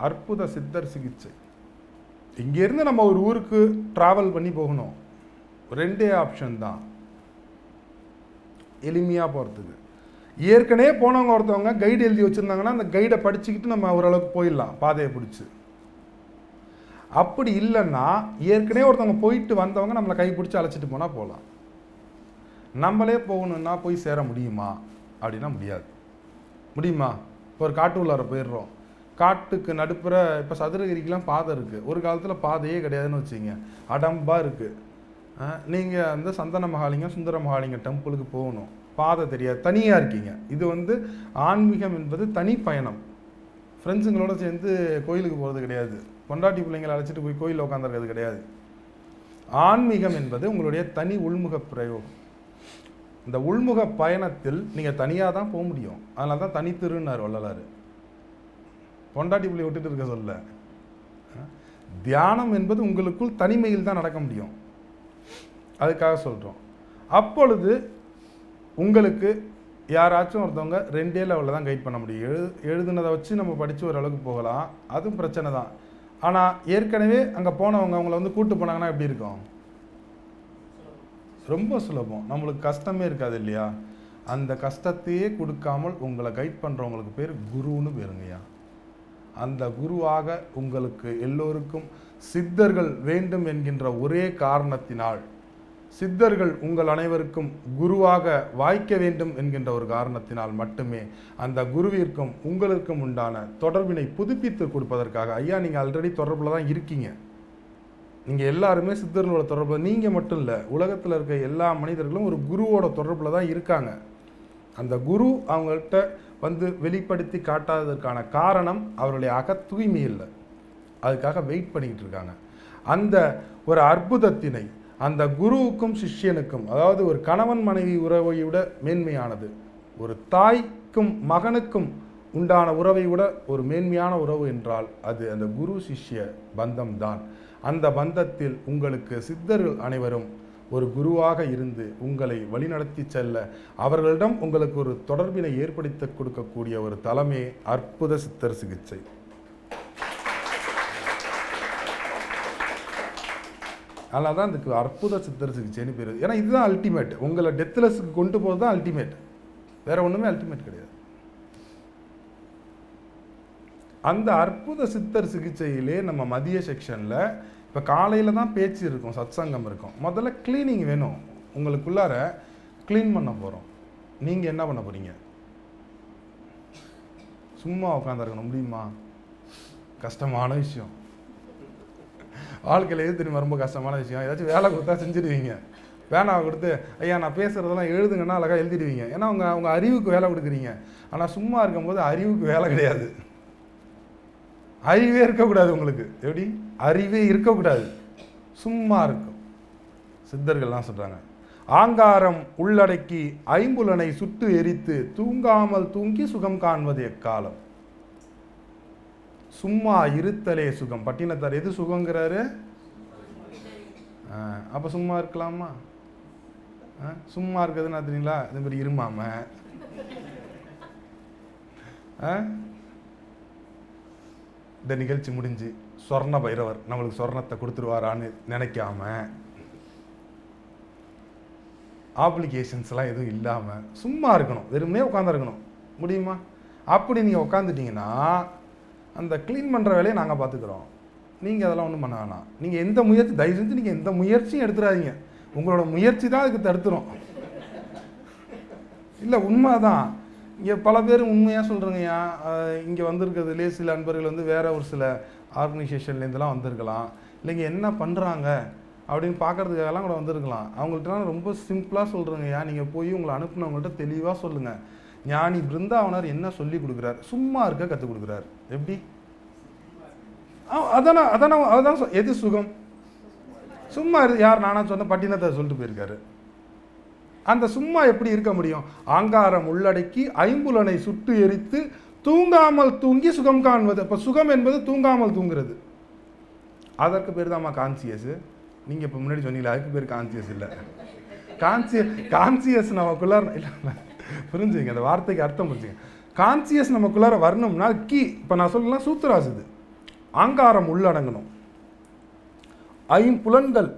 அற்புத சித்தர் சிகிச்சை. இங்கேருந்து நம்ம ஒரு ஊருக்கு ட்ராவல் பண்ணி போகணும், 2 ஆப்ஷன் தான் எளிமையாக போகிறதுக்கு. ஏற்கனவே போனவங்க ஒருத்தவங்க கைடு எழுதி வச்சுருந்தாங்கன்னா அந்த கைடை படிச்சுக்கிட்டு நம்ம ஓரளவுக்கு போயிடலாம் பாதையை பிடிச்சி. அப்படி இல்லைன்னா ஏற்கனவே ஒருத்தவங்க போயிட்டு வந்தவங்க நம்மளை கை பிடிச்சி அழைச்சிட்டு போனால் போகலாம். நம்மளே போகணுன்னா போய் சேர முடியுமா அப்படின்னா முடியாது. முடியுமா? இப்போ ஒரு காட்டு உள்ளார போயிடுறோம், காட்டுக்கு நடுப்புற இப்போ சதுரகிரிக்கெலாம் பாதை இருக்குது, ஒரு காலத்தில் பாதையே கிடையாதுன்னு வச்சுங்க, அடம்பாக இருக்குது. நீங்கள் வந்து சந்தன மகாலிங்கம் சுந்தர மகாலிங்கம் டெம்பிளுக்கு போகணும், பாதை தெரியாது, தனியாக இருக்கீங்க. இது ஆன்மீகம் என்பது தனி பயணம். ஃப்ரெண்ட்ஸுங்களோட சேர்ந்து கோயிலுக்கு போகிறது கிடையாது, பொண்டாட்டி பிள்ளைங்களை அழைச்சிட்டு போய் கோயிலில் உட்காந்துருக்கிறது கிடையாது. ஆன்மீகம் என்பது உங்களுடைய தனி உள்முக பிரயோகம். இந்த உள்முக பயணத்தில் நீங்கள் தனியாக தான் போக முடியும். அதனால தான் தனித்திருன்னார் வள்ளலார். பொண்டாட்டி பிள்ளை விட்டுட்டு இருக்க சொல்ல. தியானம் என்பது உங்களுக்குள் தனிமையில் தான் நடக்க முடியும், அதுக்காக சொல்கிறோம். அப்பொழுது உங்களுக்கு யாராச்சும் ஒருத்தவங்க 2 லெவலில் தான் கைட் பண்ண முடியும். எழுதுனதை வச்சு நம்ம படித்து ஓரளவுக்கு போகலாம், அதுவும் பிரச்சனை தான். ஆனால் ஏற்கனவே அங்கே போனவங்க அவங்கள கூட்டு போனாங்கன்னா எப்படி இருக்கும்? ரொம்ப சுலபம், நம்மளுக்கு கஷ்டமே இருக்காது இல்லையா? அந்த கஷ்டத்தையே கொடுக்காமல் உங்களை கைட் பண்ணுறவங்களுக்கு பேர் குருன்னு பேருங்கய்யா. அந்த குருவாக உங்களுக்கு எல்லோருக்கும் சித்தர்கள் வேண்டும் என்கின்ற ஒரே காரணத்தினால், சித்தர்கள் உங்கள் அனைவருக்கும் குருவாக வாய்க்க வேண்டும் என்கின்ற ஒரு காரணத்தினால் மட்டுமே அந்த குருவிற்கும் உங்களுக்கும் உண்டான தொடர்பினை புதுப்பித்து கொடுப்பதற்காக. ஐயா, நீங்கள் ஆல்ரெடி தொடர்பில் தான் இருக்கீங்க. நீங்கள் எல்லாருமே சித்தர்களோட தொடர்பில், நீங்கள் மட்டும் இல்லை, உலகத்தில் இருக்க எல்லா மனிதர்களும் ஒரு குருவோட தொடர்பில் தான் இருக்காங்க. அந்த குரு அவங்கள்ட்ட வெளிப்படுத்தி காட்டாததற்கான காரணம் அவருடைய தூய்மை இல்லை, அதுக்காக வெயிட் பண்ணிக்கிட்டு இருக்காங்க. அந்த ஒரு அற்புதத்தினை அந்த குருவுக்கும் சிஷ்யனுக்கும், அதாவது ஒரு கணவன் மனைவி உறவை விட மேன்மையானது, ஒரு தாய்க்கும் மகனுக்கும் உண்டான உறவை விட ஒரு மேன்மையான உறவு என்றால் அது அந்த குரு சிஷ்ய பந்தம்தான். அந்த பந்தத்தில் உங்களுக்கு சித்தர்கள் அனைவரும் ஒரு குருவாக இருந்து உங்களை வழிநடத்தி செல்ல, அவர்களிடம் உங்களுக்கு ஒரு தொடர்பினை ஏற்படுத்தி கொடுக்கக்கூடிய ஒரு தலமே அற்புத சித்தர் சிகிச்சை. அதனால தான் இதுக்கு அற்புத சித்தர் சிகிச்சைன்னு பேர். ஏன்னா இதுதான் அல்டிமேட், உங்களை டெத்லெஸ்க்கு கொண்டு போகிறது தான் அல்டிமேட், வேற ஒன்றுமே அல்டிமேட் கிடையாது. அந்த அற்புத சித்தர் சிகிச்சையிலே நம்ம மதிய செக்ஷனில் இப்போ காலையில் தான் பேச்சு இருக்கும், சத்சங்கம் இருக்கும். முதல்ல கிளீனிங் வேணும், உங்களுக்குள்ளார க்ளீன் பண்ண போகிறோம். நீங்கள் என்ன பண்ண போகிறீங்க? சும்மா உட்காந்துருக்கணும் முடியுமா? கஷ்டமான விஷயம். வாழ்க்கையில் எது தெரியுமா ரொம்ப கஷ்டமான விஷயம்? ஏதாச்சும் வேலை கொடுத்தா செஞ்சுடுவீங்க, வேணாவை கொடுத்து ஐயா நான் பேசுகிறதெல்லாம் எழுதுங்கன்னா அழகாக எழுதிடுவீங்க. ஏன்னா அவங்க அறிவுக்கு வேலை கொடுக்குறீங்க. ஆனால் சும்மா இருக்கும்போது அறிவுக்கு வேலை கிடையாது, அறிவே இருக்கக்கூடாது உங்களுக்கு. எப்படி? அறிவே இருக்கக்கூடாது, சும்மா இருக்கும். சித்தர்கள்லாம் சொல்கிறாங்க, ஆங்காரம் உள்ளடக்கி ஐம்புலனை சுட்டு எரித்து தூங்காமல் தூங்கி சுகம் காண்பது எக்காலம். சும்மா இருத்தலே சுகம். பட்டினத்தார் எது சுகங்கிறாரு? அப்போ சும்மா இருக்கலாமா? சும்மா இருக்கிறதுன்னு தெரியுங்களா? இது மாதிரி இருமாம இந்த நிகழ்ச்சி முடிஞ்சு சொர்ண பைரவர் நம்மளுக்கு சொர்ணத்தை கொடுத்துருவாரான்னு நினைக்காம, ஆப்ளிகேஷன்ஸ்லாம் எதுவும் இல்லாமல் சும்மா இருக்கணும், வெறுமனே உட்காந்துருக்கணும். முடியுமா? அப்படி நீங்கள் உட்காந்துட்டீங்கன்னா அந்த க்ளீன் பண்ணுற வேலையை நாங்கள் பார்த்துக்குறோம், நீங்கள் அதெல்லாம் ஒன்றும் பண்ண வேணாம். நீங்கள் எந்த முயற்சி, தயவு செஞ்சு நீங்கள் எந்த முயற்சியும் எடுத்துடாதீங்க, உங்களோட முயற்சி தான் அதுக்கு தடுத்துரும். இல்லை உண்மை தான். இங்கே பல பேர் உண்மையாக சொல்கிறேங்கய்யா, இங்கே வந்திருக்கிறதுலே சில அன்பர்கள் வேறு ஒரு சில ஆர்கனைசேஷன்லேருந்துலாம் வந்திருக்கலாம், இல்லைங்க என்ன பண்ணுறாங்க அப்படின்னு பார்க்குறதுக்காகலாம் கூட வந்திருக்கலாம். அவங்கள்ட்டலாம் ரொம்ப சிம்பிளாக சொல்கிறேங்கய்யா, நீங்கள் போய் உங்களை அனுப்புனவங்கள்ட்ட தெளிவாக சொல்லுங்கள், ஞானி பிருந்தாவனர் என்ன சொல்லி கொடுக்குறார், சும்மா இருக்க கற்றுக் கொடுக்குறார். எப்படி? அதான் எது சுகம்? சும்மா யார் நானா சொன்ன பட்டினத்தை சொல்லிட்டு போயிருக்காரு. அந்த சும்மா எப்படி இருக்க முடியும்? ஆங்காரம் உள்ளடக்கி ஐம்புலனை சுட்டு எரித்து தூங்காமல் தூங்கி சுகம் காண்பது. அப்போ சுகம் என்பது தூங்காமல் தூங்குறது, அதற்கு பேர் தான்மா கான்சியஸ். நீங்கள் இப்போ முன்னாடி சொன்னீங்களா, அதுக்கு பேர் கான்சியஸ் இல்லை. கான்சியஸ் நமக்குள்ளார இல்லை, புரிஞ்சுங்க, அந்த வார்த்தைக்கு அர்த்தம் புரிஞ்சுங்க. கான்சியஸ் நமக்குள்ளார வரணும்னா கீ, இப்போ நான் சொல்லலாம் சூத்திராஸ், இது ஆங்காரம் உள்ளடங்கணும். ஐம்புலன்கள்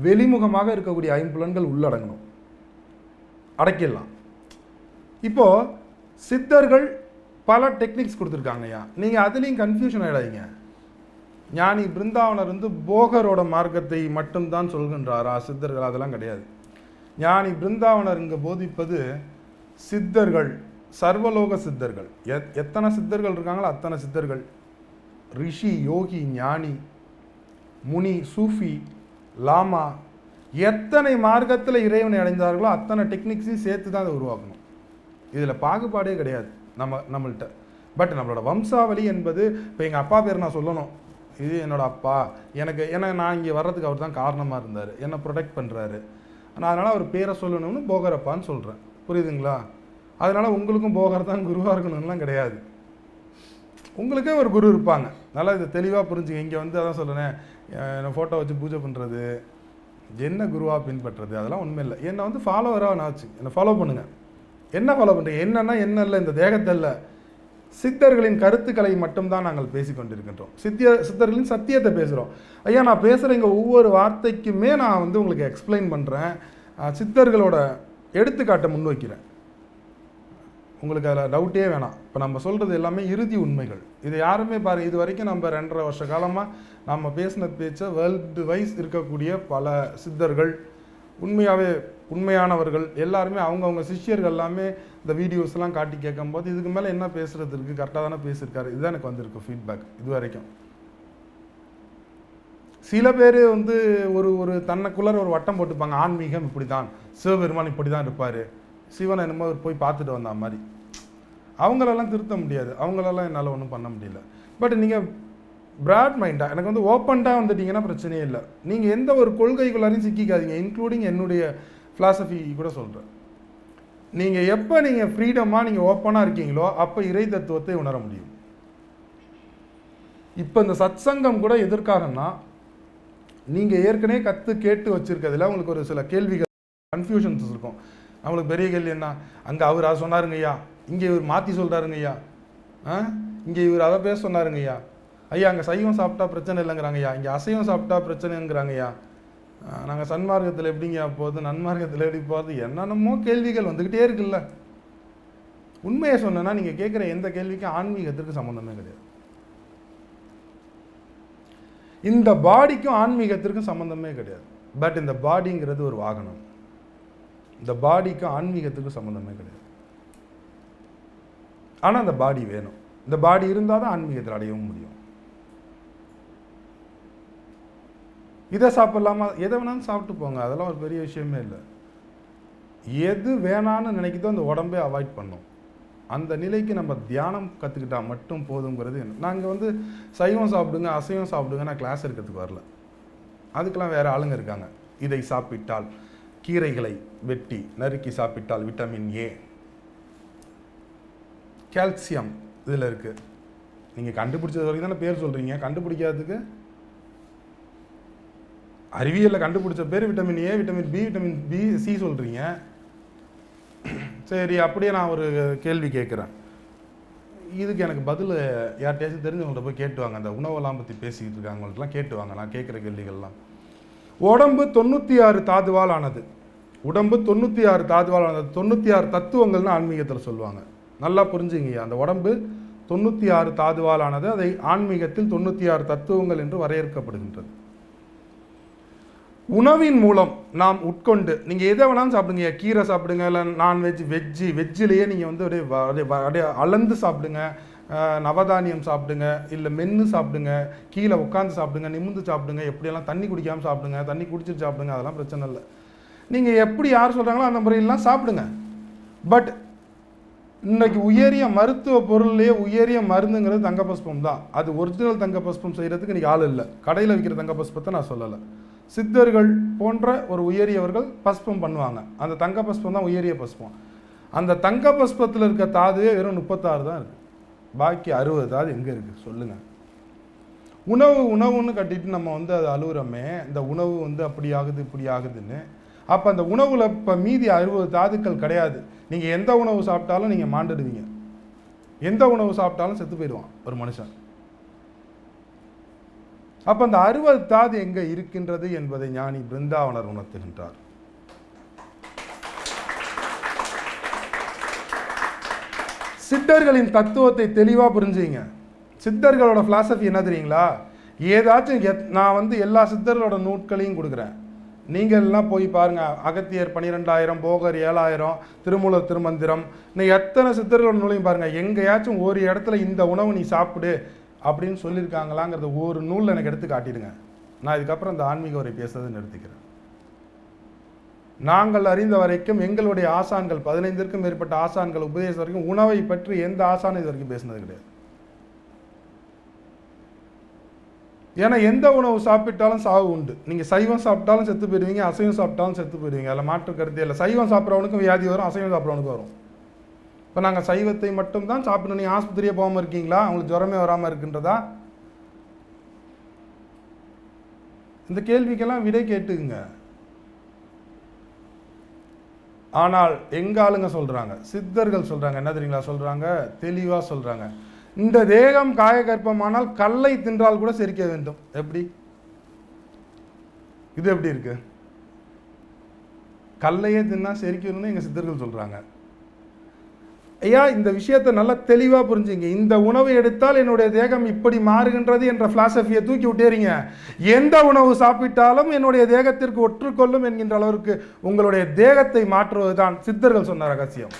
வெளிமுகமாக இருக்கக்கூடிய ஐம்புலன்கள் உள்ளடங்கணும், அடக்கிடலாம். இப்போ சித்தர்கள் பல டெக்னிக்ஸ் கொடுத்துருக்காங்கய்யா, நீங்கள் அதுலேயும் கன்ஃபியூஷன் ஆகிடாதீங்க. ஞானி பிருந்தாவனர் வந்து போகரோட மார்க்கத்தை மட்டும்தான் சொல்கின்றாரா சித்தர்கள்? அதெல்லாம் கிடையாது. ஞானி பிருந்தாவனர் இங்கே போதிப்பது சித்தர்கள், சர்வலோக சித்தர்கள். எத்தனை சித்தர்கள் இருக்காங்களோ அத்தனை சித்தர்கள், ரிஷி, யோகி, ஞானி, முனி, சூஃபி, லாமா, எத்தனை மார்க்கத்தில் இறைவனை அடைந்தார்களோ அத்தனை டெக்னிக்ஸையும் சேர்த்து தான் அதை உருவாக்கணும். இதில் பாகுபாடே கிடையாது நம்மள்கிட்ட. பட் நம்மளோட வம்சாவளி என்பது, இப்போ எங்கள் அப்பா பேர் நான் சொல்லணும், இது என்னோடய அப்பா, ஏன்னா நான் இங்கே வர்றதுக்கு அவர் தான் காரணமாக இருந்தார், என்னை ப்ரொடெக்ட் பண்ணுறாரு, நான் அதனால் அவர் பேரை சொல்லணும்னு போகரப்பான்னு சொல்கிறேன். புரியுதுங்களா? அதனால் உங்களுக்கும் போகர் தான் குருவாக இருக்கணும்லாம் கிடையாது. உங்களுக்கே ஒரு குரு இருப்பாங்க. நல்லா இது தெளிவாக புரிஞ்சுங்க. இங்கே வந்து அதான் சொல்கிறேன், என்னை ஃபோட்டோ வச்சு பூஜை பண்ணுறது, என்ன குருவாக பின்பற்றுறது, அதெல்லாம் உண்மை இல்லை. என்னை வந்து ஃபாலோவராக நான் வச்சு என்னை ஃபாலோ பண்ணுங்கள். என்ன ஃபாலோ பண்ணுறீங்க? என்னன்னா என்ன இல்லை, இந்த தேகத்தில் சித்தர்களின் கருத்துக்களை மட்டும்தான் நாங்கள் பேசிக்கொண்டிருக்கின்றோம். சித்தர்களின் சத்தியத்தை பேசுகிறோம். ஐயா, நான் பேசுகிற இங்கே ஒவ்வொரு வார்த்தைக்குமே நான் வந்து உங்களுக்கு எக்ஸ்பிளைன் பண்ணுறேன், சித்தர்களோட எடுத்துக்காட்டை முன்வைக்கிறேன். உங்களுக்கு அதில் டவுட்டே வேணாம். இப்போ நம்ம சொல்கிறது எல்லாமே இறுதி உண்மைகள். இதை யாருமே பாருங்கள், இது வரைக்கும் நம்ம 2.5 வருஷ காலமாக நம்ம பேசின பேச்சை வேர்ல்டு வைஸ் இருக்கக்கூடிய பல சித்தர்கள், உண்மையானவர்கள் எல்லாருமே அவங்கவுங்க சிஷ்யர்கள் எல்லாமே இந்த வீடியோஸ்லாம் காட்டி கேட்கும்போது இதுக்கு மேலே என்ன பேசுகிறது இருக்குது, கரெக்டாக தானே பேசியிருக்காரு, இதுதான் எனக்கு வந்திருக்கு ஃபீட்பேக் இது வரைக்கும். சில பேர் வந்து ஒரு தன்னைக்குள்ளே ஒரு வட்டம் போட்டுப்பாங்க, ஆன்மீகம் இப்படி தான், சிவபெருமான் இப்படி தான் இருப்பார், சிவனை என்னமோ போய் பார்த்துட்டு வந்த மாதிரி. அவங்களெல்லாம் திருத்த முடியாது, அவங்களெல்லாம் என்னால் ஒன்றும் பண்ண முடியல. பட் நீங்கள் பிராட் மைண்டாக எனக்கு வந்து ஓப்பன்டாக வந்துட்டீங்கன்னா பிரச்சனையே இல்லை. நீங்கள் எந்த ஒரு கொள்கைக்குள்ளாரையும் சிக்கிக்காதீங்க, இன்க்ளூடிங் என்னுடைய ஃபிலாசபி கூட சொல்கிறேன். நீங்கள் எப்போ நீங்கள் ஃப்ரீடமாக நீங்கள் ஓப்பனாக இருக்கீங்களோ அப்போ இறை தத்துவத்தை உணர முடியும். இப்போ இந்த சத்சங்கம் கூட எதற்காகன்னா, நீங்கள் ஏற்கனவே கேட்டு வச்சுருக்கிறதுல உங்களுக்கு ஒரு சில கேள்விகள், கன்ஃபியூஷன்ஸ் இருக்கும். நம்மளுக்கு பெரிய கேள்வி என்ன, அங்கே அவர் அதை சொன்னாருங்க ஐயா, இங்கே இவர் மாற்றி சொல்கிறாருங்க ஐயா, இங்கே இவர் அதை பேச சொன்னாருங்க ஐயா, ஐயா அங்கே சைவம் சாப்பிட்டா பிரச்சனை இல்லைங்கிறாங்க ஐயா, இங்கே அசைவம் சாப்பிட்டா பிரச்சனைங்கிறாங்க ஐயா, நாங்கள் சன்மார்க்கத்தில் எப்படிங்க போகுது, நன்மார்க்கத்தில் எப்படி போகிறது, என்னென்னமோ கேள்விகள் வந்துக்கிட்டே இருக்குல்ல. உண்மையை சொன்னேன்னா நீங்கள் கேட்குற எந்த கேள்விக்கும் ஆன்மீகத்திற்கு சம்மந்தமே கிடையாது. இந்த பாடிக்கும் ஆன்மீகத்திற்கும் சம்மந்தமே கிடையாது. பட் இந்த பாடிங்கிறது ஒரு வாகனம், இந்த பாடிக்கும் ஆன்மீகத்துக்கும் சம்மந்தமே கிடையாது. ஆனால் அந்த பாடி வேணும், இந்த பாடி இருந்தால் தான் ஆன்மீகத்தில் அடையவும் முடியும். இதை சாப்பிடலாமா, எதை வேணாலும் சாப்பிட்டு போங்க, அதெல்லாம் ஒரு பெரிய விஷயமே இல்லை. எது வேணான்னு நினைக்கிதோ அந்த உடம்பே அவாய்ட் பண்ணும். அந்த நிலைக்கு நம்ம தியானம் கற்றுக்கிட்டா மட்டும் போதுங்கிறது. நாங்கள் வந்து சைவம் சாப்பிடுங்க அசைவம் சாப்பிடுங்க நான் கிளாஸ் எடுக்கிறதுக்கு வரல, அதுக்கெல்லாம் வேறு ஆளுங்க இருக்காங்க. இதை சாப்பிட்டால், கீரைகளை வெட்டி நறுக்கி சாப்பிட்டால் விட்டமின் ஏ, கால்சியம் இதில் இருக்குது. நீங்கள் கண்டுபிடிச்சது வரைக்கும் தானே பேர் சொல்கிறீங்க, கண்டுபிடிக்காததுக்கு அறிவியலில் கண்டுபிடிச்ச பேர் vitamin A, vitamin B, C சொல்கிறீங்க. சரி, அப்படியே நான் ஒரு கேள்வி கேட்குறேன், இதுக்கு எனக்கு பதில் யார்கிட்டயாச்சும் தெரிஞ்சவங்கள்ட்ட போய் கேட்டுவாங்க. அந்த உணவெல்லாம் பற்றி பேசிக்கிட்டு இருக்காங்கள்ட்டலாம் கேட்டுவாங்க. நான் கேட்குற கேள்விகள்லாம், உடம்பு 96 தாதுவால் ஆனது, உடம்பு 96 தாதுவால் ஆனது, 96 தத்துவங்கள்னு ஆன்மீகத்தில் சொல்லுவாங்க. நல்லா புரிஞ்சுங்க, அந்த உடம்பு 96 தாதுவால் ஆனது, அதை ஆன்மீகத்தில் 96 தத்துவங்கள் என்று வரையறுக்கப்படுகின்றது. உணவின் மூலம் நாம் உட்கொண்டு, நீங்கள் எதை வேணாலும் சாப்பிடுங்க, கீரை சாப்பிடுங்க, இல்லை நான்வெஜ், வெஜ்ஜிலேயே நீங்கள் வந்து அப்படியே அளந்து சாப்பிடுங்க, நவதானியம் சாப்பிடுங்க, இல்லை மென்று சாப்பிடுங்க, கீழே உட்காந்து சாப்பிடுங்க, நிமிர்ந்து சாப்பிடுங்க, எப்படியெல்லாம் தண்ணி குடிக்காமல் சாப்பிடுங்க, தண்ணி குடிச்சிட்டு சாப்பிடுங்க, அதெல்லாம் பிரச்சனை இல்லை. நீங்கள் எப்படி யார் சொல்கிறாங்களோ அந்த முறையெல்லாம் சாப்பிடுங்க. பட் இன்றைக்கி உயரிய மருத்துவ பொருள்லேயே உயரிய மருந்துங்கிறது தங்கபஸ்பம் தான். அது ஒரிஜினல் தங்கபஸ்பம் செய்கிறதுக்கு இன்றைக்கி ஆள் இல்லை. கடையில் விற்கிற தங்கபஸ்பத்தை நான் சொல்லலை. சித்தர்கள் போன்ற ஒரு உயரியவர்கள் பஸ்பம் பண்ணுவாங்க, அந்த தங்க பஸ்பம் தான் உயரிய பஸ்பம். அந்த தங்க பஸ்பத்தில் இருக்க தாதுவே வெறும் 36 தான் இருக்குது, பாக்கி 60 தாது எங்கே இருக்குது சொல்லுங்கள். உணவுன்னு கட்டிட்டு நம்ம வந்து அதை அழுகுறோமே, இந்த உணவு வந்து அப்படி ஆகுது இப்படி ஆகுதுன்னு. அப்போ அந்த உணவில் இப்போ மீதி 60 தாதுக்கள் கிடையாது. நீங்கள் எந்த உணவு சாப்பிட்டாலும் நீங்கள் மாண்டுடுவீங்க, எந்த உணவு சாப்பிட்டாலும் செத்து போயிடுவான் ஒரு மனுஷன். அப்போ அந்த 60 தாது எங்கே இருக்கின்றது என்பதை ஞானி பிருந்தாவனர் உணர்த்துகின்றார். சித்தர்களின் தத்துவத்தை தெளிவாக புரிஞ்சுங்க. சித்தர்களோட பிலாசபி என்ன தெரியுங்களா? ஏதாச்சும் நான் எல்லா சித்தர்களோட நூட்களையும் கொடுக்குறேன், நீங்கள் எல்லாம் போய் பாருங்கள். அகத்தியர் 12,000, போகர் 7,000, திருமூலர் திருமந்திரம், நீ எத்தனை சித்தர்களோட நூலையும் பாருங்கள். எங்கேயாச்சும் ஒரு இடத்துல இந்த உணவு நீ சாப்பிடு அப்படின்னு சொல்லியிருக்காங்களாங்கிறத ஒரு நூலில் எனக்கு எடுத்து காட்டிடுங்க. நான் இதுக்கப்புறம் இந்த ஆன்மீக உரை பேசுறதை நிறுத்திக்கிறேன். நாங்கள் அறிந்த வரைக்கும் எங்களுடைய ஆசான்கள் 15க்கும் மேற்பட்ட ஆசான்கள் உபதேசம் வரைக்கும் உணவை பற்றி எந்த ஆசானும் இது வரைக்கும் பேசினது கிடையாது. ஏன்னா எந்த உணவு சாப்பிட்டாலும் சாவு உண்டு. நீங்கள் சைவம் சாப்பிட்டாலும் செத்து போயிடுவீங்க, அசைவம் சாப்பிட்டாலும் செத்து போயிடுவீங்க. அதில் மாற்று கருத்தே இல்லை. சைவம் சாப்பிட்றவனுக்கும் வியாதி வரும், அசைவம் சாப்பிட்றவனுக்கும் வரும். இப்போ நாங்கள் சைவத்தை மட்டும்தான் சாப்பிடணும். நீங்கள் ஆஸ்பத்திரியே போகாமல் இருக்கீங்களா? உங்களுக்கு ஜுரமே வராமல் இருக்கின்றதா? இந்த கேள்விக்கெல்லாம் விடை கேட்டுக்குங்க. ஆனால் எங்க ஆளுங்க சொல்றாங்க, சித்தர்கள் சொல்றாங்க, என்ன தெரியுங்களா சொல்றாங்க? தெளிவா சொல்றாங்க, இந்த தேகம் காயகற்பமானால் கல்லை தின்றால் கூட செரிக்க வேண்டும். எப்படி? இது எப்படி இருக்கு? கல்லையே தின்னா செரிக்கணும்னு எங்க சித்தர்கள் சொல்றாங்க. ஐயா, இந்த விஷயத்தை நல்லா தெளிவா புரிஞ்சுங்க. இந்த உணவை எடுத்தால் என்னுடைய தேகம் இப்படி மாறுகின்றது என்ற பிலாசபியை தூக்கி விட்டேறீங்க. எந்த உணவு சாப்பிட்டாலும் என்னுடைய தேகத்திற்கு ஒற்றுக்கொள்ளும் என்கின்ற அளவிற்கு உங்களுடைய தேகத்தை மாற்றுவதுதான் சித்தர்கள் சொன்ன ரகசியம்.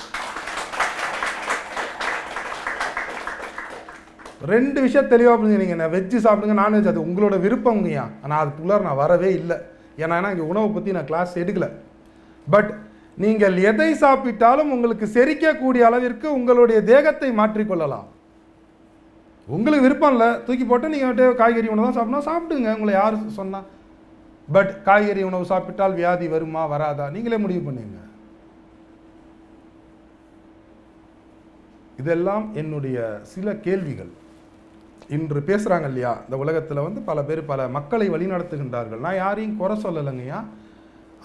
2 விஷயம் தெளிவாக புரிஞ்சுங்க. வெஜ்ஜு சாப்பிடுங்க, நான்வெஜ் அது உங்களோட விருப்பம்ங்கய்யா. ஆனால் அதுக்குள்ளார நான் வரவே இல்லை. ஏன்னா இங்கே உணவை பற்றி நான் கிளாஸ் எடுக்கல. பட் நீங்கள் எதை சாப்பிட்டாலும் உங்களுக்கு செரிக்கக்கூடிய அளவிற்கு உங்களுடைய தேகத்தை மாற்றிக்கொள்ளலாம். உங்களுக்கு விருப்பம் இல்லை, தூக்கி போட்டு நீங்கள் காய்கறி உணவு தான் சாப்பிடணும், சாப்பிடுங்க. உங்களை யார் சொன்னா? பட் காய்கறி உணவு சாப்பிட்டால் வியாதி வருமா வராதா நீங்களே முடிவு பண்ணுங்க. இதெல்லாம் என்னுடைய சில கேள்விகள். இன்று பேசுகிறாங்க இல்லையா, இந்த உலகத்தில் பல பேர் பல மக்களை வழிநடத்துகின்றார்கள். நான் யாரையும் குறை சொல்லலைங்கய்யா.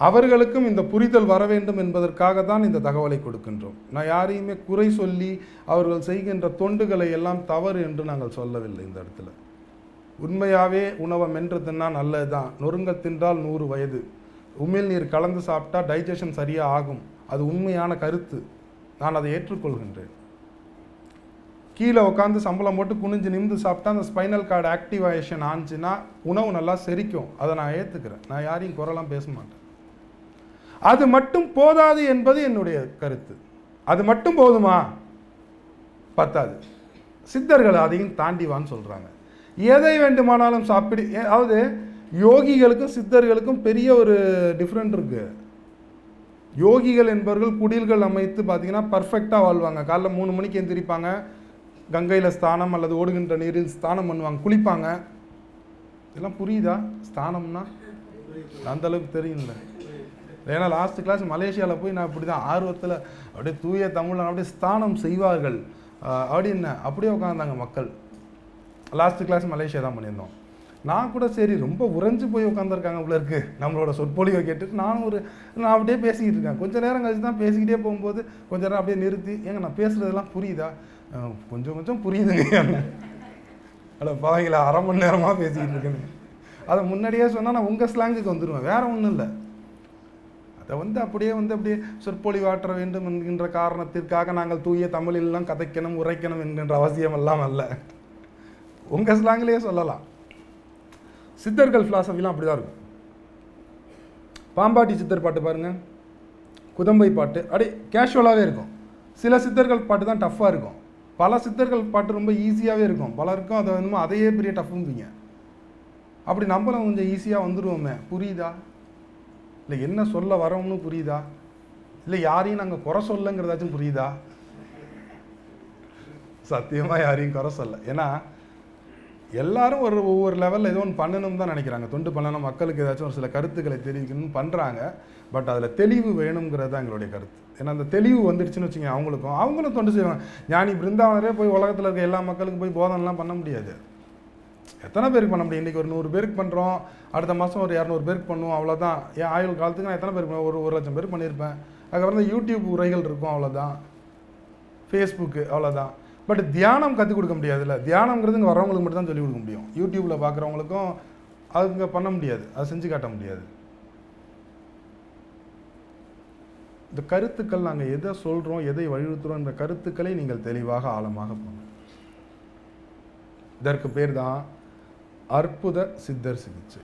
அவர்களுக்கும் இந்த புரிதல் வர வேண்டும் என்பதற்காக தான் இந்த தகவலை கொடுக்கின்றோம். நான் யாரையுமே குறை சொல்லி அவர்கள் செய்கின்ற தொண்டுகளை எல்லாம் தவறு என்று நாங்கள் சொல்லவில்லை. இந்த இடத்துல உண்மையாகவே உணவை மென்று தின்னா நல்லது தான். நொறுங்க தின்றால் 100 வயது. உமிழ் நீர் கலந்து சாப்பிட்டா டைஜஷன் சரியாக ஆகும். அது உண்மையான கருத்து. நான் அதை ஏற்றுக்கொள்கின்றேன். கீழே உட்காந்து சம்பளம் போட்டு குனிஞ்சு நிமிந்து சாப்பிட்டா அந்த ஸ்பைனல் கார்டு ஆக்டிவேஷன் ஆச்சுன்னா உணவு நல்லா செரிக்கும். அதை நான் ஏற்றுக்கிறேன். நான் யாரையும் குறைலாம் பேச மாட்டேன். அது மட்டும் போதாது என்பது என்னுடைய கருத்து. அது மட்டும் போதுமா? பத்தாது. சித்தர்கள் அதையும் தாண்டிவான்னு சொல்கிறாங்க. எதை வேண்டுமானாலும் சாப்பிடு. அதாவது யோகிகளுக்கும் சித்தர்களுக்கும் பெரிய ஒரு டிஃப்ரெண்ட் இருக்குது. யோகிகள் என்பவர்கள் குடில்கள் அமைத்து பார்த்தீங்கன்னா பர்ஃபெக்டாக வாழ்வாங்க. காலைல 3 மணிக்கு எந்திரிப்பாங்க, கங்கையில் ஸ்தானம் அல்லது ஓடுகின்ற நீரில் ஸ்தானம் பண்ணுவாங்க, குளிப்பாங்க. இதெல்லாம் புரியுதா? ஸ்தானம்னா அந்த அளவுக்கு தெரியும்ல. ஏன்னா லாஸ்ட் கிளாஸ் மலேசியாவில் போய் நான் இப்படி தான் ஆர்வத்தில் அப்படியே தூய தமிழில் அப்படியே ஸ்தானம் செய்வார்கள் அப்படின்னு அப்படியே உட்காந்தாங்க மக்கள். லாஸ்ட் கிளாஸ் மலேசியா தான் பண்ணியிருந்தோம். நான் கூட சரி ரொம்ப உறைஞ்சி போய் உட்காந்துருக்காங்க உள்ள இருக்குது நம்மளோட சொற்பொழிவை கேட்டுட்டு நான் அப்படியே பேசிக்கிட்டு இருக்கேன். கொஞ்சம் நேரம் கழிச்சு தான் பேசிக்கிட்டே போகும்போது கொஞ்ச நேரம் அப்படியே நிறுத்தி, ஏங்க நான் பேசுகிறதெல்லாம் புரியுதா? கொஞ்சம் புரியுதுங்க. அட பாவங்களா, 1/2 மணி நேரமாக பேசிக்கிட்டு இருக்கேன்னு. அதை முன்னாடியே சொன்னால் நான் உங்கள் ஸ்லாங்குக்கு வந்துடுவேன், வேற ஒன்றும் இல்லை. அதை அப்படியே அப்படியே சொற்பொழிவாற்ற வேண்டும் என்கின்ற காரணத்திற்காக நாங்கள் தூய தமிழெல்லாம் கதைக்கணும் உரைக்கணும் என்கின்ற அவசியம் எல்லாம் அல்ல. உங்கள் ஸ்லாங்கிலேயே சொல்லலாம். சித்தர்கள் ஃபிலாசபிலாம் அப்படி தான் இருக்கும். பாம்பாட்டி சித்தர் பாட்டு பாருங்கள், குதம்பை பாட்டு அப்படியே கேஷுவலாகவே இருக்கும். சில சித்தர்கள் பாட்டு தான் டஃப்பாக இருக்கும். பல சித்தர்கள் பாட்டு ரொம்ப ஈஸியாகவே இருக்கும். பலருக்கும் அதை அதையே பெரிய டஃப்பும்பீங்க. அப்படி நம்மளும் கொஞ்சம் ஈஸியாக வந்துடுவோமே. புரியுதா? இல்லை என்ன சொல்ல வரோம்னு புரியுதா? இல்லை யாரையும் நாங்கள் குறை சொல்லங்கிறதாச்சும் புரியுதா? சத்தியமாக யாரையும் குறை சொல்ல. ஏன்னா எல்லாரும் ஒவ்வொரு லெவலில் ஏதோ ஒன்று பண்ணணும்னு தான் நினைக்கிறாங்க. தொண்டு பண்ணணும், மக்களுக்கு ஏதாச்சும் ஒரு சில கருத்துக்களை தெரிவிக்கணும்னு பண்ணுறாங்க. பட் அதில் தெளிவு வேணுங்கிறது தான் எங்களுடைய கருத்து. ஏன்னா அந்த தெளிவு வந்துடுச்சுன்னு வச்சுங்க, அவங்களும் தொண்டு செய்வாங்க. ஞானி பிருந்தாவனரே போய் உலகத்தில் இருக்க எல்லா மக்களுக்கும் போய் போதனைலாம் பண்ண முடியாது. எத்தனை பேருக்கு பண்ண முடியும்? இன்றைக்கி ஒரு 100 பேருக்கு பண்ணுறோம், அடுத்த மாதம் ஒரு 200 பேருக்கு பண்ணுவோம், அவ்வளோதான். என் ஆயுள் காலத்துக்கு நான் எத்தனை பேருக்கு ஒரு 1,00,000 பேருக்கு பண்ணியிருப்பேன். அதுக்கப்புறம் யூடியூப் உரைகள் இருக்கும், அவ்வளோதான். ஃபேஸ்புக்கு அவ்வளோதான். பட் தியானம் கற்றுக் கொடுக்க முடியாதுல்ல. தியானம்ங்கிறது இங்கே வரவங்களுக்கு மட்டும் தான் சொல்லிக் கொடுக்க முடியும். யூடியூப்பில் பார்க்குறவங்களுக்கும் அதுங்க பண்ண முடியாது, அதை செஞ்சு காட்ட முடியாது. இந்த கருத்துக்கள் நாங்கள் எதை சொல்கிறோம், எதை வலியுறுத்துகிறோம் என்ற கருத்துக்களை நீங்கள் தெளிவாக ஆழமாக போகணும். இதற்கு பேர் தான் அற்புத சித்தர் சிகிச்சை.